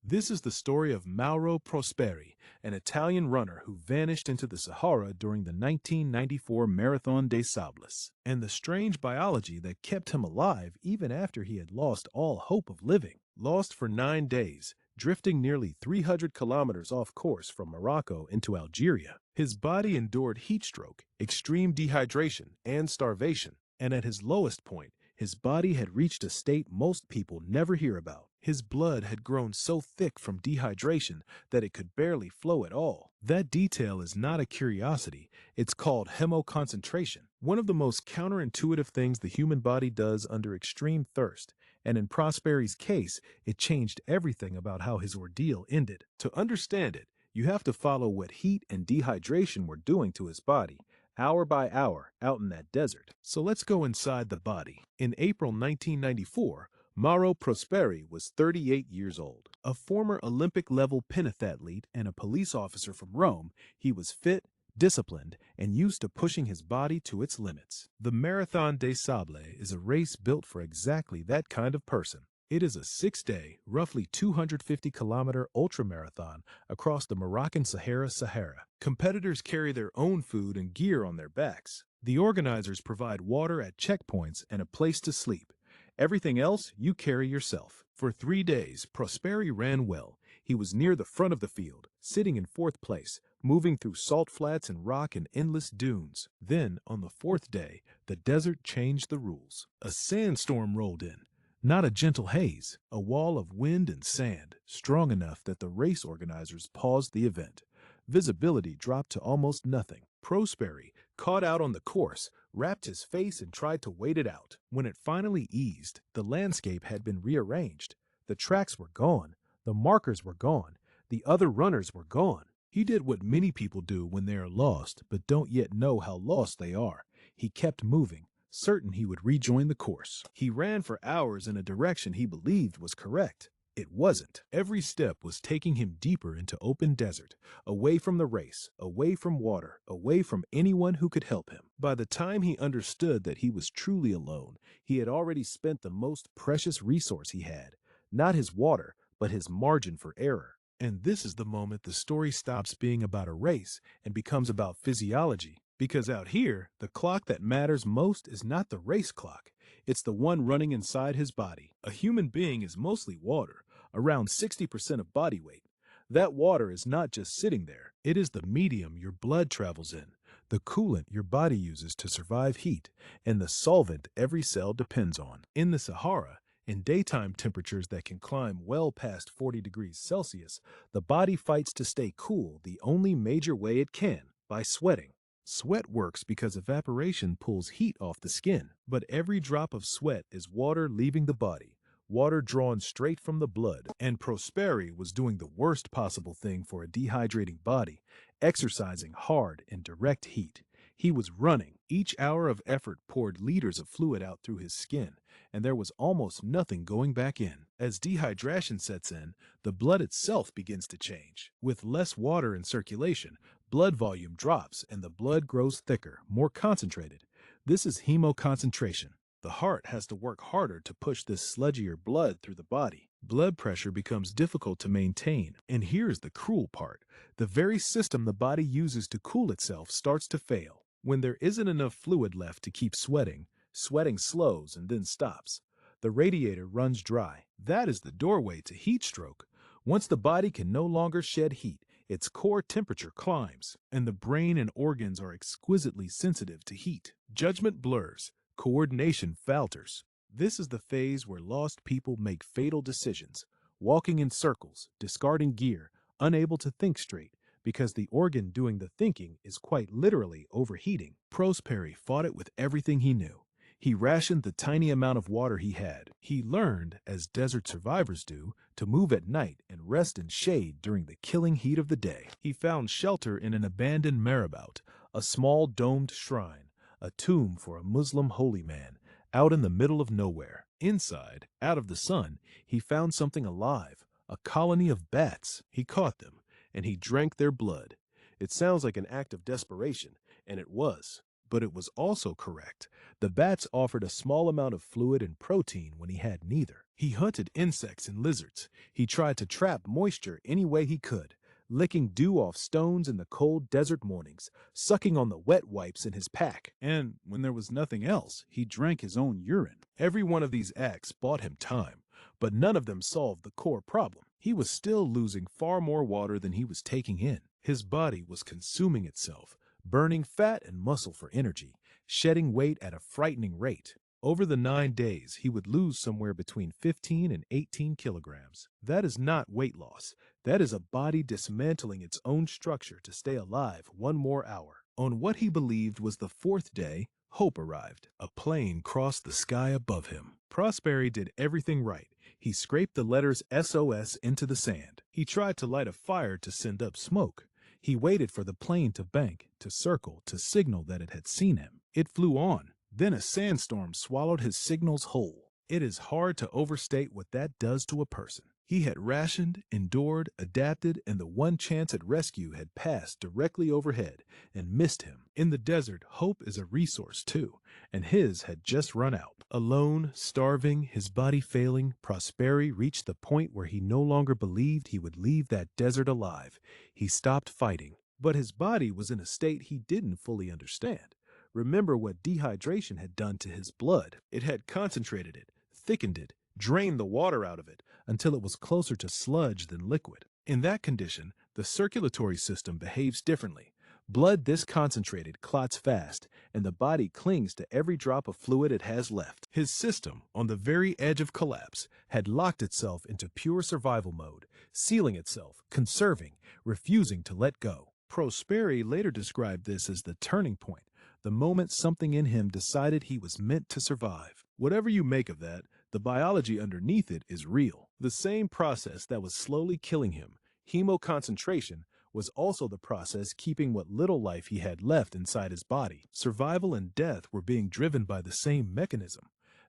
This is the story of Mauro Prosperi, an Italian runner who vanished into the Sahara during the 1994 Marathon des Sables, and the strange biology that kept him alive even after he had lost all hope of living. Lost for 9 days, drifting nearly 300 kilometers off course from Morocco into Algeria. His body endured heat stroke, extreme dehydration, and starvation, and at his lowest point, his body had reached a state most people never hear about. His blood had grown so thick from dehydration that it could barely flow at all. That detail is not a curiosity. It's called hemoconcentration, one of the most counterintuitive things the human body does under extreme thirst. And in Prosperi's case, it changed everything about how his ordeal ended. To understand it, you have to follow what heat and dehydration were doing to his body, hour by hour, out in that desert. So let's go inside the body. In April 1994, Mauro Prosperi was 38 years old. A former Olympic-level pentathlete and a police officer from Rome, he was fit, disciplined, and used to pushing his body to its limits. The Marathon des Sables is a race built for exactly that kind of person. It is a 6-day, roughly 250-kilometer ultramarathon across the Moroccan Sahara. Competitors carry their own food and gear on their backs. The organizers provide water at checkpoints and a place to sleep. Everything else you carry yourself. For 3 days, Prosperi ran well. He was near the front of the field, sitting in 4th place, moving through salt flats and rock and endless dunes. Then, on the 4th day, the desert changed the rules. A sandstorm rolled in. Not a gentle haze, a wall of wind and sand, strong enough that the race organizers paused the event. Visibility dropped to almost nothing. Prosperi, caught out on the course, wrapped his face and tried to wait it out. When it finally eased, the landscape had been rearranged. The tracks were gone. The markers were gone. The other runners were gone. He did what many people do when they are lost, but don't yet know how lost they are. He kept moving, certain he would rejoin the course. He ran for hours in a direction he believed was correct. It wasn't. Every step was taking him deeper into open desert, away from the race, away from water, away from anyone who could help him. By the time he understood that he was truly alone, he had already spent the most precious resource he had, not his water, but his margin for error. And this is the moment the story stops being about a race and becomes about physiology. Because out here, the clock that matters most is not the race clock. It's the one running inside his body. A human being is mostly water, around 60% of body weight. That water is not just sitting there. It is the medium your blood travels in, the coolant your body uses to survive heat, and the solvent every cell depends on. In the Sahara, in daytime temperatures that can climb well past 40 degrees Celsius, the body fights to stay cool the only major way it can, by sweating. Sweat works because evaporation pulls heat off the skin, but every drop of sweat is water leaving the body, water drawn straight from the blood. And Prosperi was doing the worst possible thing for a dehydrating body, exercising hard in direct heat. He was running. Each hour of effort poured liters of fluid out through his skin, and there was almost nothing going back in. As dehydration sets in, the blood itself begins to change. With less water in circulation, blood volume drops and the blood grows thicker, more concentrated. This is hemoconcentration. The heart has to work harder to push this sludgier blood through the body. Blood pressure becomes difficult to maintain. And here's the cruel part. The very system the body uses to cool itself starts to fail. When there isn't enough fluid left to keep sweating, sweating slows and then stops. The radiator runs dry. That is the doorway to heat stroke. Once the body can no longer shed heat, its core temperature climbs, and the brain and organs are exquisitely sensitive to heat. Judgment blurs. Coordination falters. This is the phase where lost people make fatal decisions, walking in circles, discarding gear, unable to think straight, because the organ doing the thinking is quite literally overheating. Prosperi fought it with everything he knew. He rationed the tiny amount of water he had. He learned, as desert survivors do, to move at night and rest in shade during the killing heat of the day. He found shelter in an abandoned marabout, a small domed shrine, a tomb for a Muslim holy man, out in the middle of nowhere. Inside, out of the sun, he found something alive, a colony of bats. He caught them, and he drank their blood. It sounds like an act of desperation, and it was. But it was also correct. The bats offered a small amount of fluid and protein when he had neither. He hunted insects and lizards. He tried to trap moisture any way he could, licking dew off stones in the cold desert mornings, sucking on the wet wipes in his pack. And when there was nothing else, he drank his own urine. Every one of these acts bought him time, but none of them solved the core problem. He was still losing far more water than he was taking in. His body was consuming itself, burning fat and muscle for energy, shedding weight at a frightening rate. Over the 9 days, he would lose somewhere between 15 and 18 kilograms. That is not weight loss. That is a body dismantling its own structure to stay alive one more hour. On what he believed was the 4th day, hope arrived. A plane crossed the sky above him. Prosperi did everything right. He scraped the letters SOS into the sand. He tried to light a fire to send up smoke. He waited for the plane to bank, to circle, to signal that it had seen him. It flew on. Then a sandstorm swallowed his signals whole. It is hard to overstate what that does to a person. He had rationed, endured, adapted, and the one chance at rescue had passed directly overhead and missed him. In the desert, hope is a resource too, and his had just run out. Alone, starving, his body failing, Prosperi reached the point where he no longer believed he would leave that desert alive. He stopped fighting, but his body was in a state he didn't fully understand. Remember what dehydration had done to his blood. It had concentrated it, thickened it, drained the water out of it until it was closer to sludge than liquid. In that condition, the circulatory system behaves differently. Blood this concentrated clots fast, and the body clings to every drop of fluid it has left. His system, on the very edge of collapse, had locked itself into pure survival mode, sealing itself, conserving, refusing to let go. Prosperi later described this as the turning point, the moment something in him decided he was meant to survive. Whatever you make of that, the biology underneath it is real. The same process that was slowly killing him, hemoconcentration, was also the process keeping what little life he had left inside his body. Survival and death were being driven by the same mechanism.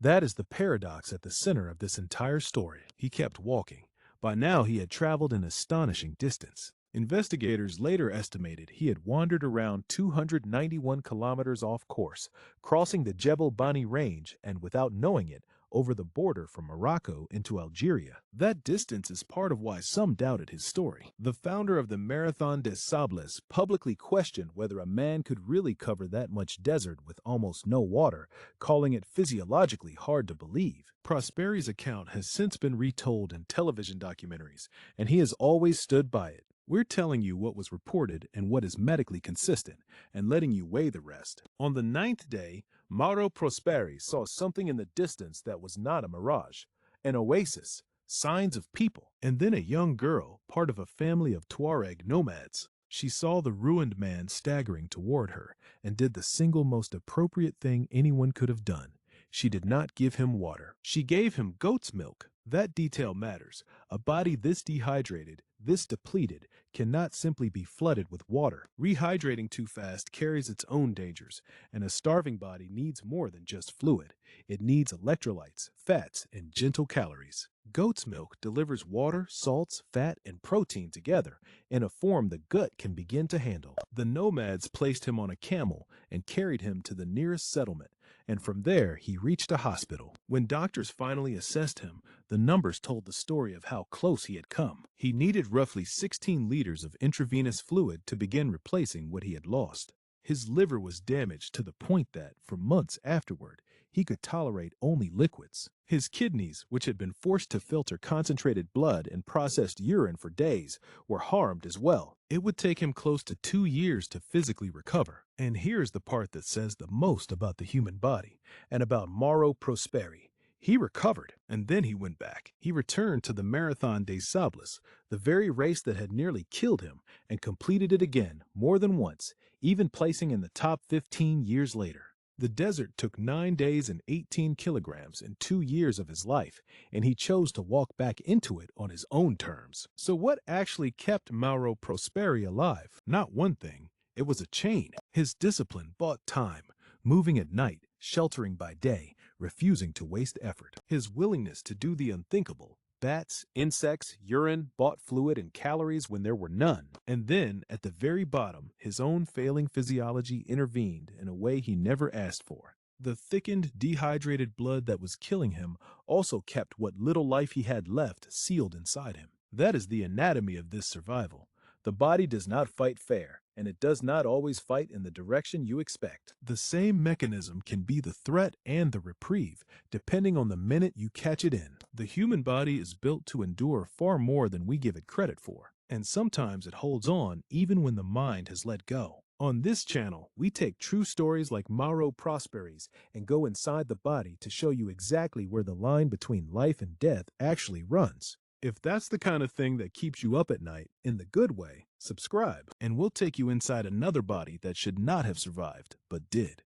That is the paradox at the center of this entire story. He kept walking. By now he had traveled an astonishing distance. Investigators later estimated he had wandered around 291 kilometers off course, crossing the Jebel Bani range and, without knowing it, over the border from Morocco into Algeria. That distance is part of why some doubted his story. The founder of the Marathon des Sables publicly questioned whether a man could really cover that much desert with almost no water, calling it physiologically hard to believe. Prosperi's account has since been retold in television documentaries, and he has always stood by it. We're telling you what was reported and what is medically consistent, and letting you weigh the rest. On the 9th day, Mauro Prosperi saw something in the distance that was not a mirage, an oasis, signs of people, and then a young girl, part of a family of Tuareg nomads. She saw the ruined man staggering toward her and did the single most appropriate thing anyone could have done. She did not give him water. She gave him goat's milk. That detail matters. A body this dehydrated, this depleted, cannot simply be flooded with water. Rehydrating too fast carries its own dangers, and a starving body needs more than just fluid. It needs electrolytes, fats, and gentle calories. Goat's milk delivers water, salts, fat, and protein together in a form the gut can begin to handle. The nomads placed him on a camel and carried him to the nearest settlement, and from there he reached a hospital. When doctors finally assessed him, the numbers told the story of how close he had come. He needed roughly 16 liters of intravenous fluid to begin replacing what he had lost. His liver was damaged to the point that, for months afterward, he could tolerate only liquids. His kidneys, which had been forced to filter concentrated blood and processed urine for days, were harmed as well. It would take him close to 2 years to physically recover. And here's the part that says the most about the human body, and about Mauro Prosperi. He recovered, and then he went back. He returned to the Marathon des Sables, the very race that had nearly killed him, and completed it again, more than once, even placing in the top 15 years later. The desert took 9 days and 18 kilograms in 2 years of his life, and he chose to walk back into it on his own terms. So what actually kept Mauro Prosperi alive? Not one thing. It was a chain. His discipline bought time, moving at night, sheltering by day, refusing to waste effort. His willingness to do the unthinkable, bats, insects, urine, bought fluid, and calories when there were none. And then, at the very bottom, his own failing physiology intervened in a way he never asked for. The thickened, dehydrated blood that was killing him also kept what little life he had left sealed inside him. That is the anatomy of this survival. The body does not fight fair, and it does not always fight in the direction you expect. The same mechanism can be the threat and the reprieve, depending on the minute you catch it in. The human body is built to endure far more than we give it credit for, and sometimes it holds on even when the mind has let go. On this channel, we take true stories like Mauro Prosperi's and go inside the body to show you exactly where the line between life and death actually runs. If that's the kind of thing that keeps you up at night, in the good way, subscribe, and we'll take you inside another body that should not have survived, but did.